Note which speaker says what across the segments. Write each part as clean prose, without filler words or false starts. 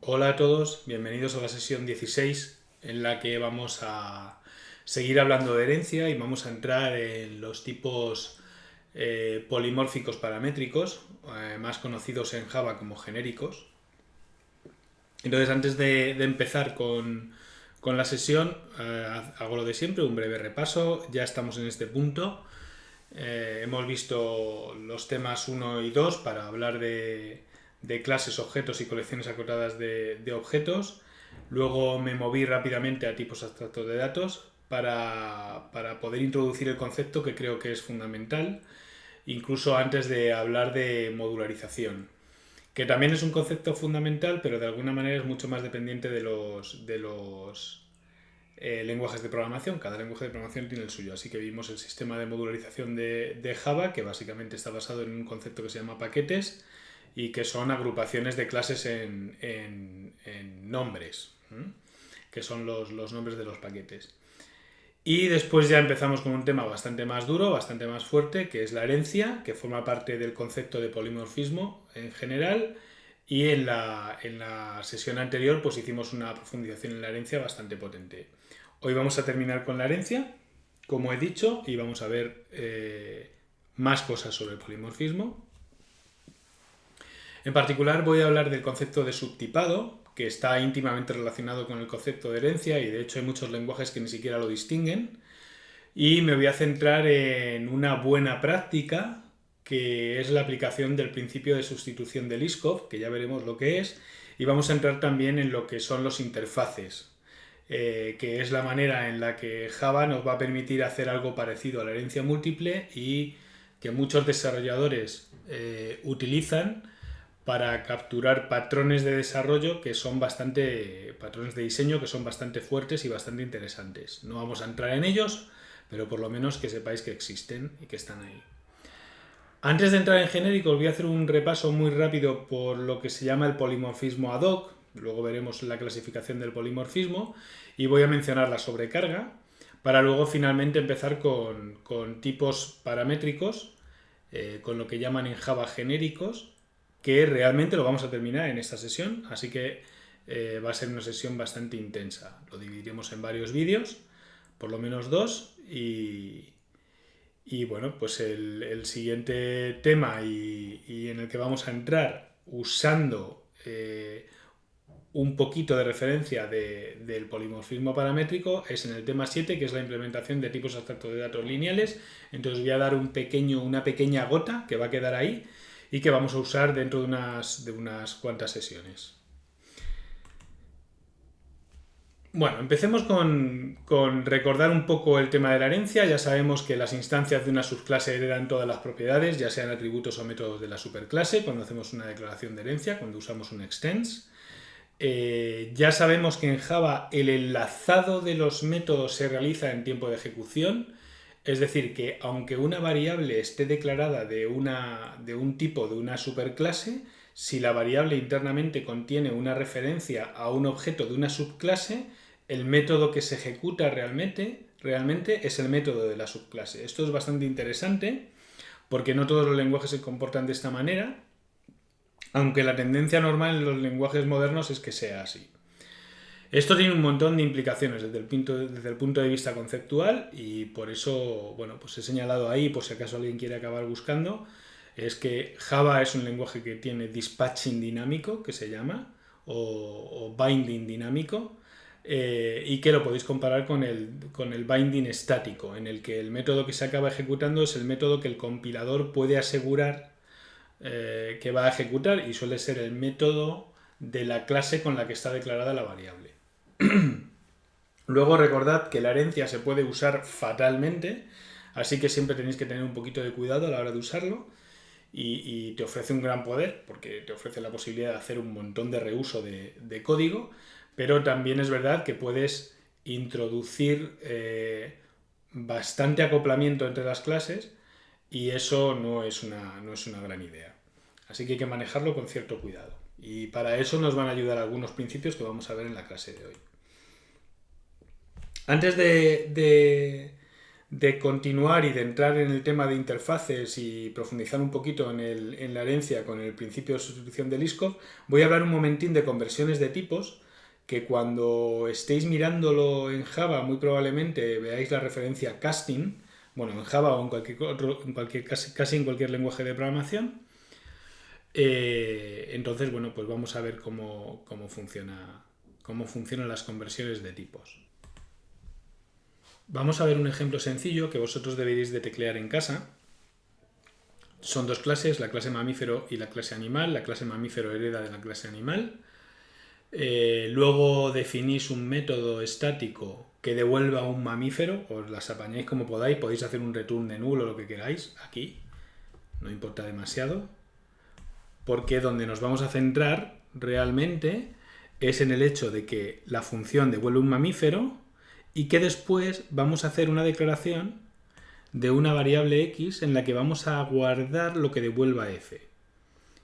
Speaker 1: Hola a todos, bienvenidos a la sesión 16 en la que vamos a seguir hablando de herencia y vamos a entrar en los tipos polimórficos paramétricos, más conocidos en Java como genéricos. Entonces, antes de empezar con la sesión, hago lo de siempre, un breve repaso. Ya estamos en este punto. Hemos visto los temas 1 y 2 para hablar de clases, objetos y colecciones acotadas de objetos. Luego me moví rápidamente a tipos abstractos de datos para poder introducir el concepto que creo que es fundamental, incluso antes de hablar de modularización, que también es un concepto fundamental, pero de alguna manera es mucho más dependiente de los lenguajes de programación. Cada lenguaje de programación tiene el suyo, así que vimos el sistema de modularización de Java, que básicamente está basado en un concepto que se llama paquetes y que son agrupaciones de clases en nombres, que son los nombres de los paquetes. Y después ya empezamos con un tema bastante más duro, bastante más fuerte, que es la herencia, que forma parte del concepto de polimorfismo en general. Y en la sesión anterior pues hicimos una profundización en la herencia bastante potente. Hoy vamos a terminar con la herencia, como he dicho, y vamos a ver más cosas sobre el polimorfismo. En particular voy a hablar del concepto de subtipado, que está íntimamente relacionado con el concepto de herencia y de hecho hay muchos lenguajes que ni siquiera lo distinguen. Y me voy a centrar en una buena práctica, que es la aplicación del principio de sustitución de Liskov, que ya veremos lo que es, y vamos a entrar también en lo que son los interfaces, que es la manera en la que Java nos va a permitir hacer algo parecido a la herencia múltiple y que muchos desarrolladores utilizan para capturar patrones de desarrollo que son patrones de diseño que son bastante fuertes y bastante interesantes. No vamos a entrar en ellos, pero por lo menos que sepáis que existen y que están ahí. Antes de entrar en genéricos, voy a hacer un repaso muy rápido por lo que se llama el polimorfismo ad hoc. Luego veremos la clasificación del polimorfismo y voy a mencionar la sobrecarga para luego finalmente empezar con tipos paramétricos, con lo que llaman en Java genéricos, que realmente lo vamos a terminar en esta sesión, así que va a ser una sesión bastante intensa. Lo dividiremos en varios vídeos, por lo menos dos, y bueno, pues el siguiente tema y en el que vamos a entrar usando un poquito de referencia del polimorfismo paramétrico es en el tema 7, que es la implementación de tipos abstractos de datos lineales. Entonces voy a dar una pequeña gota que va a quedar ahí y que vamos a usar dentro de unas cuantas sesiones. Bueno, empecemos con recordar un poco el tema de la herencia. Ya sabemos que las instancias de una subclase heredan todas las propiedades, ya sean atributos o métodos de la superclase, cuando hacemos una declaración de herencia, cuando usamos un extends. Ya sabemos que en Java el enlazado de los métodos se realiza en tiempo de ejecución, es decir, que aunque una variable esté declarada de un tipo de una superclase, si la variable internamente contiene una referencia a un objeto de una subclase, el método que se ejecuta realmente es el método de la subclase. Esto es bastante interesante porque no todos los lenguajes se comportan de esta manera, aunque la tendencia normal en los lenguajes modernos es que sea así. Esto tiene un montón de implicaciones desde el punto de vista conceptual y por eso, bueno, pues he señalado ahí, por si acaso alguien quiere acabar buscando, es que Java es un lenguaje que tiene dispatching dinámico, que se llama, o binding dinámico, y que lo podéis comparar con el binding estático, en el que el método que se acaba ejecutando es el método que el compilador puede asegurar que va a ejecutar y suele ser el método de la clase con la que está declarada la variable. Luego recordad que la herencia se puede usar fatalmente, así que siempre tenéis que tener un poquito de cuidado a la hora de usarlo y te ofrece un gran poder porque te ofrece la posibilidad de hacer un montón de reuso de código, pero también es verdad que puedes introducir bastante acoplamiento entre las clases y eso no es una gran idea. Así que hay que manejarlo con cierto cuidado. Y para eso nos van a ayudar algunos principios que vamos a ver en la clase de hoy. Antes de de continuar y de entrar en el tema de interfaces y profundizar un poquito en la herencia con el principio de sustitución de Liskov, voy a hablar un momentín de conversiones de tipos, que cuando estéis mirándolo en Java muy probablemente veáis la referencia casting, bueno, en Java o en casi en cualquier lenguaje de programación. Entonces, bueno, pues vamos a ver cómo funcionan las conversiones de tipos. Vamos a ver un ejemplo sencillo que vosotros deberéis de teclear en casa. Son dos clases, la clase mamífero y la clase animal. La clase mamífero hereda de la clase animal. Luego definís un método estático que devuelva un mamífero, os las apañáis como podáis, podéis hacer un return de null o lo que queráis aquí, no importa demasiado, porque donde nos vamos a centrar realmente es en el hecho de que la función devuelve un mamífero y que después vamos a hacer una declaración de una variable x en la que vamos a guardar lo que devuelva f.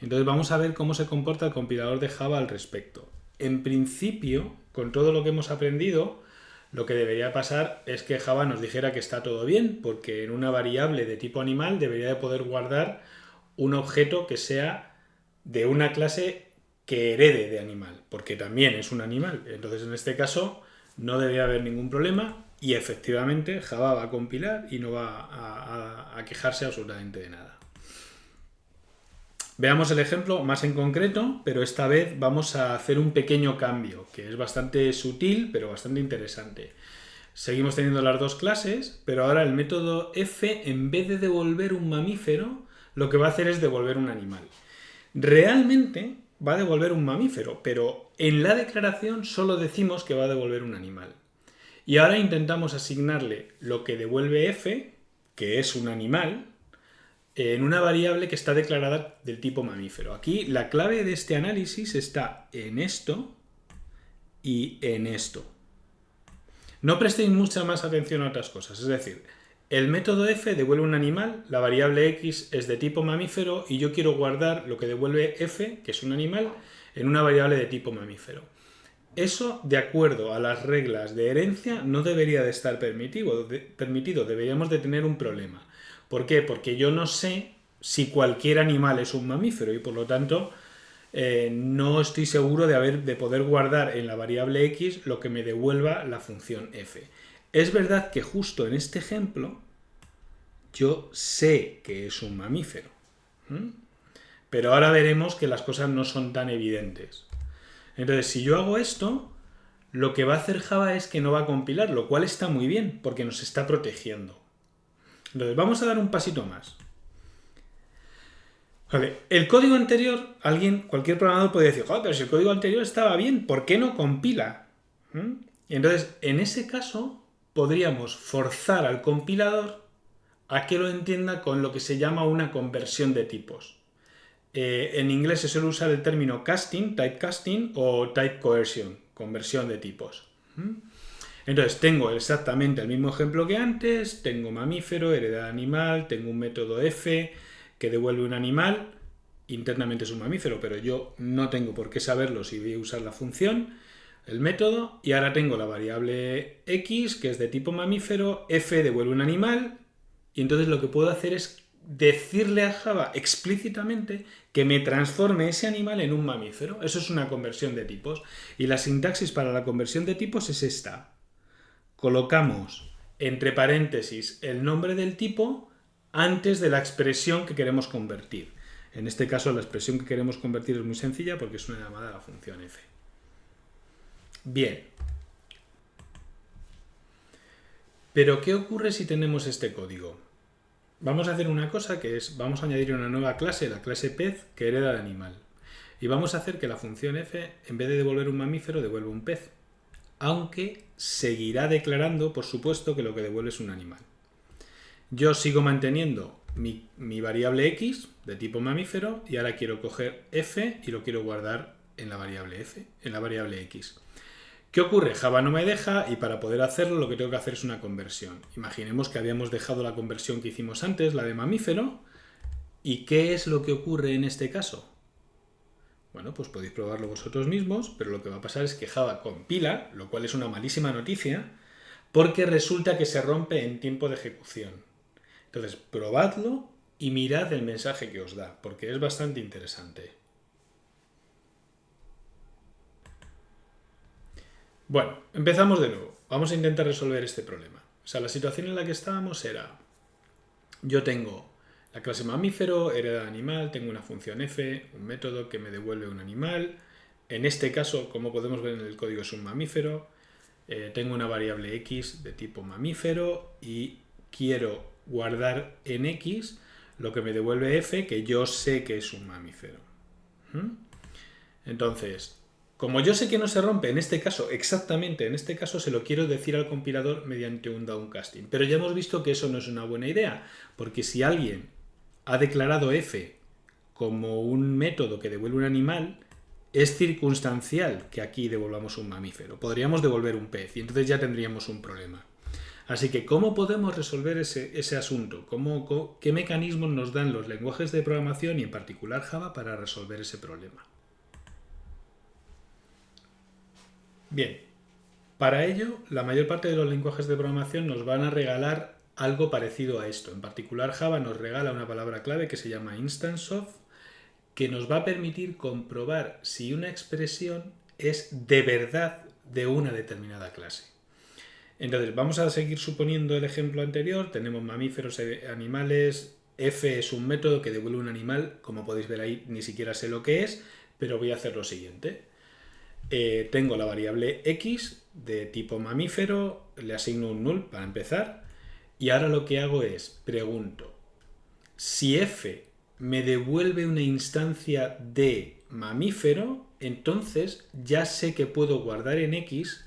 Speaker 1: Entonces vamos a ver cómo se comporta el compilador de Java al respecto. En principio, con todo lo que hemos aprendido, lo que debería pasar es que Java nos dijera que está todo bien, porque en una variable de tipo animal debería de poder guardar un objeto que sea de una clase que herede de animal, porque también es un animal. Entonces, en este caso, no debería haber ningún problema y efectivamente Java va a compilar y no va a quejarse absolutamente de nada. Veamos el ejemplo más en concreto, pero esta vez vamos a hacer un pequeño cambio, que es bastante sutil, pero bastante interesante. Seguimos teniendo las dos clases, pero ahora el método f, en vez de devolver un mamífero, lo que va a hacer es devolver un animal. Realmente va a devolver un mamífero, pero en la declaración solo decimos que va a devolver un animal. Y ahora intentamos asignarle lo que devuelve f, que es un animal, en una variable que está declarada del tipo mamífero. Aquí la clave de este análisis está en esto y en esto. No prestéis mucha más atención a otras cosas. Es decir, el método f devuelve un animal, la variable x es de tipo mamífero y yo quiero guardar lo que devuelve f, que es un animal, en una variable de tipo mamífero. Eso, de acuerdo a las reglas de herencia, no debería de estar permitido. Deberíamos de tener un problema. ¿Por qué? Porque yo no sé si cualquier animal es un mamífero y por lo tanto no estoy seguro de poder guardar en la variable x lo que me devuelva la función f. Es verdad que justo en este ejemplo yo sé que es un mamífero, pero ahora veremos que las cosas no son tan evidentes. Entonces, si yo hago esto, lo que va a hacer Java es que no va a compilar, lo cual está muy bien porque nos está protegiendo. Entonces, vamos a dar un pasito más. Vale, el código anterior, cualquier programador puede decir, joder, pero si el código anterior estaba bien, ¿por qué no compila? Y entonces, en ese caso, podríamos forzar al compilador a que lo entienda con lo que se llama una conversión de tipos. En inglés se suele usar el término casting, typecasting o type coercion, conversión de tipos. Entonces tengo exactamente el mismo ejemplo que antes, tengo mamífero, heredad animal, tengo un método f que devuelve un animal, internamente es un mamífero, pero yo no tengo por qué saberlo si voy a usar la función, el método, y ahora tengo la variable x que es de tipo mamífero, f devuelve un animal, y entonces lo que puedo hacer es decirle a Java explícitamente que me transforme ese animal en un mamífero. Eso es una conversión de tipos. Y la sintaxis para la conversión de tipos es esta. Colocamos entre paréntesis el nombre del tipo antes de la expresión que queremos convertir. En este caso la expresión que queremos convertir es muy sencilla porque es una llamada a la función f. Bien. Pero ¿qué ocurre si tenemos este código? Vamos a hacer una cosa que es, vamos a añadir una nueva clase, la clase pez, que hereda de animal. Y vamos a hacer que la función f, en vez de devolver un mamífero, devuelva un pez. Aunque seguirá declarando, por supuesto, que lo que devuelve es un animal. Yo sigo manteniendo mi variable x de tipo mamífero y ahora quiero coger f y lo quiero guardar en la variable f, en la variable x. ¿Qué ocurre? Java no me deja y para poder hacerlo lo que tengo que hacer es una conversión. Imaginemos que habíamos dejado la conversión que hicimos antes, la de mamífero. ¿Y qué es lo que ocurre en este caso? Bueno, pues podéis probarlo vosotros mismos, pero lo que va a pasar es que Java compila, lo cual es una malísima noticia, porque resulta que se rompe en tiempo de ejecución. Entonces, probadlo y mirad el mensaje que os da, porque es bastante interesante. Bueno, empezamos de nuevo. Vamos a intentar resolver este problema. O sea, la situación en la que estábamos era, yo tengo la clase mamífero, hereda animal, tengo una función f, un método que me devuelve un animal. En este caso, como podemos ver en el código, es un mamífero. Tengo una variable x de tipo mamífero y quiero guardar en x lo que me devuelve f, que yo sé que es un mamífero. Entonces, como yo sé que no se rompe en este caso, exactamente en este caso, se lo quiero decir al compilador mediante un downcasting. Pero ya hemos visto que eso no es una buena idea, porque si alguien ha declarado f como un método que devuelve un animal, es circunstancial que aquí devolvamos un mamífero. Podríamos devolver un pez y entonces ya tendríamos un problema. Así que, ¿cómo podemos resolver ese asunto? ¿Qué mecanismos nos dan los lenguajes de programación y en particular Java para resolver ese problema? Bien, para ello, la mayor parte de los lenguajes de programación nos van a regalar algo parecido a esto. En particular, Java nos regala una palabra clave que se llama instance of, que nos va a permitir comprobar si una expresión es de verdad de una determinada clase. Entonces, vamos a seguir suponiendo el ejemplo anterior. Tenemos mamíferos, animales. F es un método que devuelve un animal. Como podéis ver ahí, ni siquiera sé lo que es, pero voy a hacer lo siguiente. Tengo la variable x de tipo mamífero, le asigno un null para empezar, y ahora lo que hago es, pregunto, si f me devuelve una instancia de mamífero, entonces ya sé que puedo guardar en x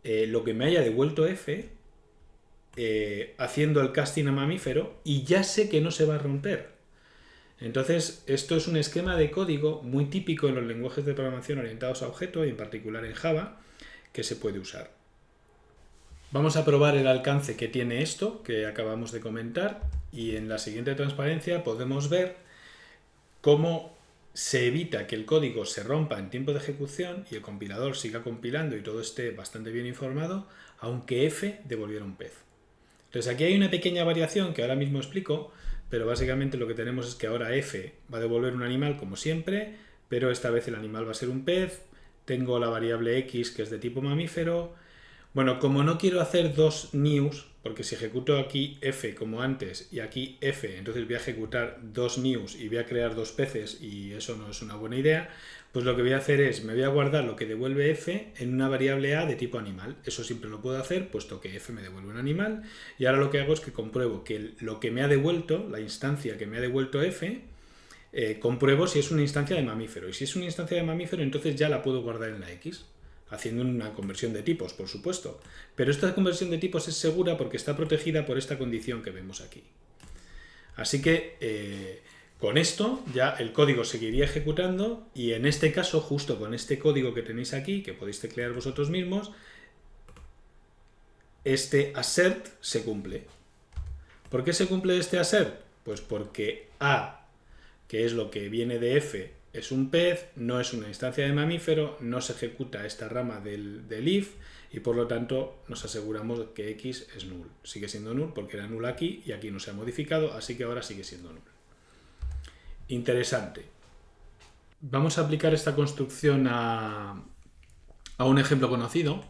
Speaker 1: lo que me haya devuelto f, haciendo el casting a mamífero, y ya sé que no se va a romper. Entonces, esto es un esquema de código muy típico en los lenguajes de programación orientados a objetos, y en particular en Java, que se puede usar. Vamos a probar el alcance que tiene esto, que acabamos de comentar, y en la siguiente transparencia podemos ver cómo se evita que el código se rompa en tiempo de ejecución y el compilador siga compilando y todo esté bastante bien informado, aunque f devolviera un pez. Entonces aquí hay una pequeña variación que ahora mismo explico, pero básicamente lo que tenemos es que ahora f va a devolver un animal como siempre, pero esta vez el animal va a ser un pez. Tengo la variable x que es de tipo mamífero. Bueno, como no quiero hacer dos news, porque si ejecuto aquí f como antes y aquí f, entonces voy a ejecutar dos news y voy a crear dos peces y eso no es una buena idea, pues lo que voy a hacer es, me voy a guardar lo que devuelve f en una variable a de tipo animal. Eso siempre lo puedo hacer, puesto que f me devuelve un animal, y ahora lo que hago es que compruebo que lo que me ha devuelto, la instancia que me ha devuelto f, compruebo si es una instancia de mamífero, y si es una instancia de mamífero entonces ya la puedo guardar en la x, haciendo una conversión de tipos, por supuesto. Pero esta conversión de tipos es segura porque está protegida por esta condición que vemos aquí. Así que con esto ya el código seguiría ejecutando, y en este caso, justo con este código que tenéis aquí, que podéis teclear vosotros mismos, este assert se cumple. ¿Por qué se cumple este assert? Pues porque a, que es lo que viene de f, es un pez, no es una instancia de mamífero, no se ejecuta esta rama del if, y por lo tanto nos aseguramos que x es null. Sigue siendo null porque era null aquí y aquí no se ha modificado, así que ahora sigue siendo null. Interesante. Vamos a aplicar esta construcción a un ejemplo conocido.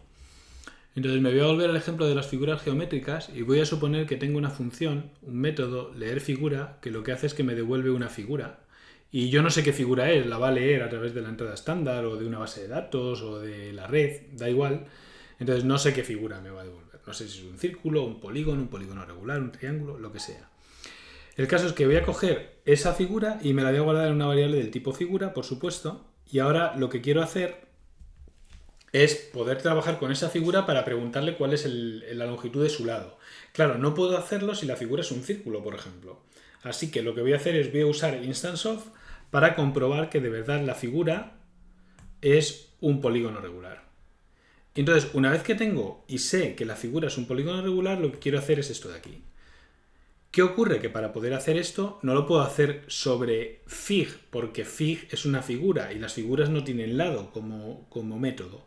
Speaker 1: Entonces me voy a volver al ejemplo de las figuras geométricas y voy a suponer que tengo una función, un método, leer figura, que lo que hace es que me devuelve una figura. Y yo no sé qué figura es, la va a leer a través de la entrada estándar o de una base de datos o de la red, da igual. Entonces no sé qué figura me va a devolver. No sé si es un círculo, un polígono regular, un triángulo, lo que sea. El caso es que voy a coger esa figura y me la voy a guardar en una variable del tipo figura, por supuesto. Y ahora lo que quiero hacer es poder trabajar con esa figura para preguntarle cuál es la longitud de su lado. Claro, no puedo hacerlo si la figura es un círculo, por ejemplo. Así que lo que voy a hacer es voy a usar instance of para comprobar que de verdad la figura es un polígono regular. Entonces, una vez que tengo y sé que la figura es un polígono regular, lo que quiero hacer es esto de aquí. ¿Qué ocurre? Que para poder hacer esto no lo puedo hacer sobre fig, porque fig es una figura y las figuras no tienen lado como método.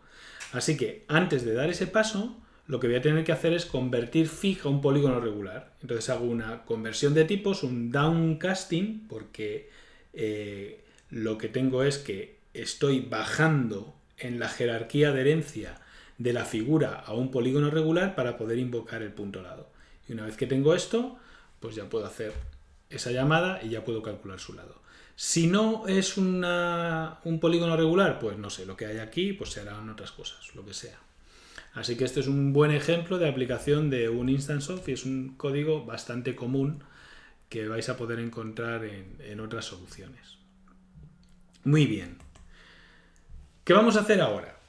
Speaker 1: Así que antes de dar ese paso, lo que voy a tener que hacer es convertir fig a un polígono regular. Entonces hago una conversión de tipos, un downcasting, porque lo que tengo es que estoy bajando en la jerarquía de herencia de la figura a un polígono regular para poder invocar el punto lado. Y una vez que tengo esto, pues ya puedo hacer esa llamada y ya puedo calcular su lado. Si no es un polígono regular, pues no sé, lo que hay aquí pues se harán otras cosas, lo que sea. Así que este es un buen ejemplo de aplicación de un instance of y es un código bastante común que vais a poder encontrar en otras soluciones. Muy bien. ¿Qué vamos a hacer ahora?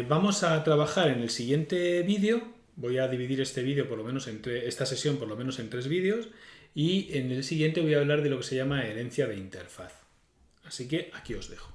Speaker 1: Vamos a trabajar en el siguiente vídeo. Voy a dividir este vídeo por lo menos esta sesión por lo menos en 3 vídeos y en el siguiente voy a hablar de lo que se llama herencia de interfaz. Así que aquí os dejo.